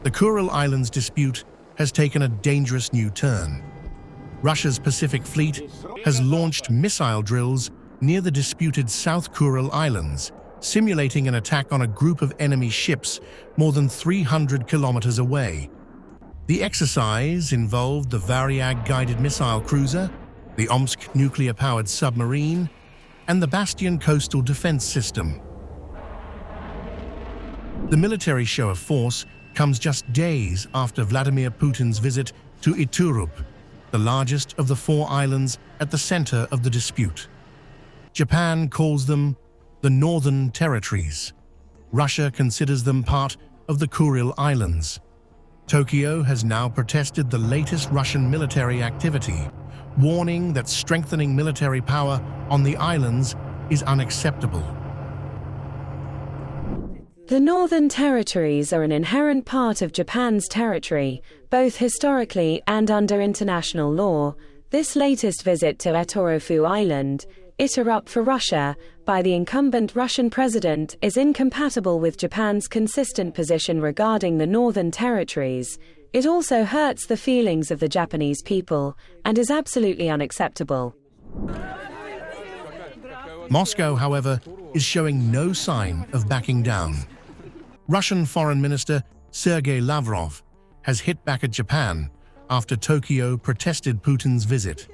The Kuril Islands dispute has taken a dangerous new turn. Russia's Pacific Fleet has launched missile drills near the disputed South Kuril Islands, simulating an attack on a group of enemy ships more than 300 kilometers away. The exercise involved the Varyag guided missile cruiser, the Omsk nuclear-powered submarine, and the Bastion coastal defense system. The military show of force comes just days after Vladimir Putin's visit to Iturup, the largest of the 4 islands at the center of the dispute. Japan calls them the Northern Territories. Russia considers them part of the Kuril Islands. Tokyo has now protested the latest Russian military activity, warning that strengthening military power on the islands is unacceptable. The Northern Territories are an inherent part of Japan's territory, both historically and under international law. This latest visit to Iturup Island, Iturup for Russia, by the incumbent Russian president is incompatible with Japan's consistent position regarding the Northern Territories. It also hurts the feelings of the Japanese people and is absolutely unacceptable. Moscow, however, is showing no sign of backing down. Russian Foreign Minister Sergey Lavrov has hit back at Japan after Tokyo protested Putin's visit.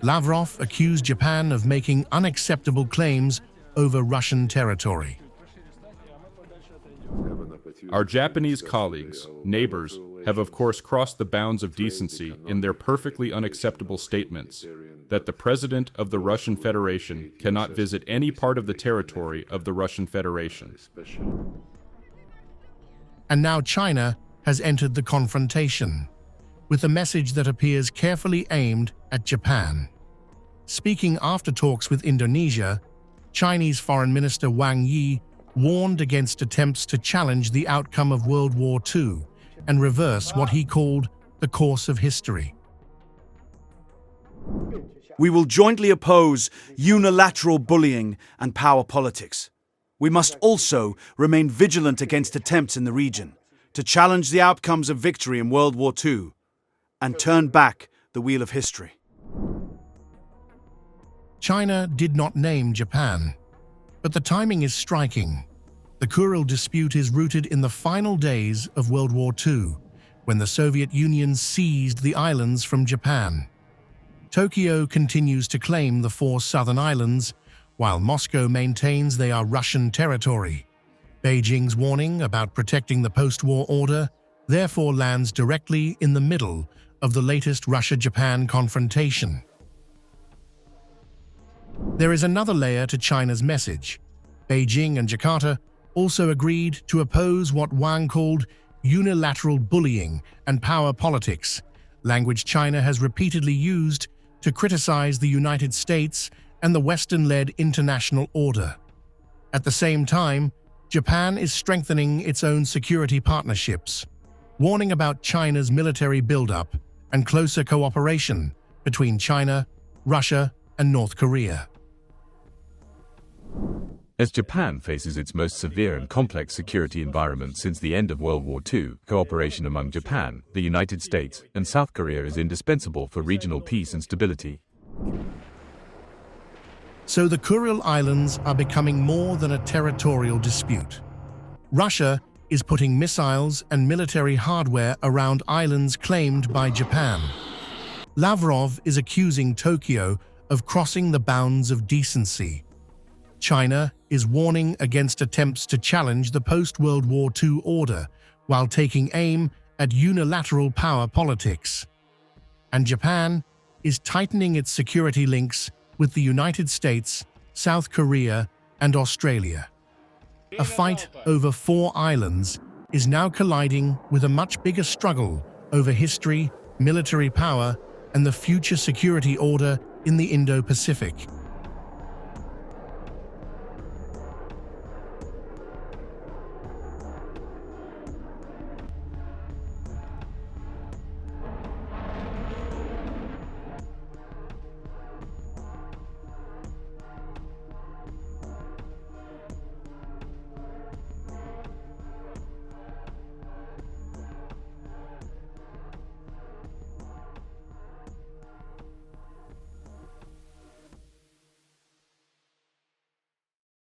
Lavrov accused Japan of making unacceptable claims over Russian territory. Our Japanese colleagues, neighbors, have of course crossed the bounds of decency in their perfectly unacceptable statements that the President of the Russian Federation cannot visit any part of the territory of the Russian Federation. And now China has entered the confrontation, with a message that appears carefully aimed at Japan. Speaking after talks with Indonesia, Chinese Foreign Minister Wang Yi warned against attempts to challenge the outcome of World War II and reverse what he called the course of history. We will jointly oppose unilateral bullying and power politics. We must also remain vigilant against attempts in the region to challenge the outcomes of victory in World War II and turn back the wheel of history. China did not name Japan, but the timing is striking. The Kuril dispute is rooted in the final days of World War II, when the Soviet Union seized the islands from Japan. Tokyo continues to claim the 4 southern islands, while Moscow maintains they are Russian territory. Beijing's warning about protecting the post-war order therefore lands directly in the middle of the latest Russia-Japan confrontation. There is another layer to China's message. Beijing and Jakarta also agreed to oppose what Wang called unilateral bullying and power politics, language China has repeatedly used to criticize the United States and the Western-led international order. At the same time, Japan is strengthening its own security partnerships, warning about China's military buildup and closer cooperation between China, Russia, and North Korea. As Japan faces its most severe and complex security environment since the end of World War II, cooperation among Japan, the United States, and South Korea is indispensable for regional peace and stability. So the Kuril Islands are becoming more than a territorial dispute. Russia is putting missiles and military hardware around islands claimed by Japan. Lavrov is accusing Tokyo of crossing the bounds of decency. China is warning against attempts to challenge the post-World War II order while taking aim at unilateral power politics. And Japan is tightening its security links with the United States, South Korea, and Australia. A fight over 4 islands is now colliding with a much bigger struggle over history, military power, and the future security order in the Indo-Pacific.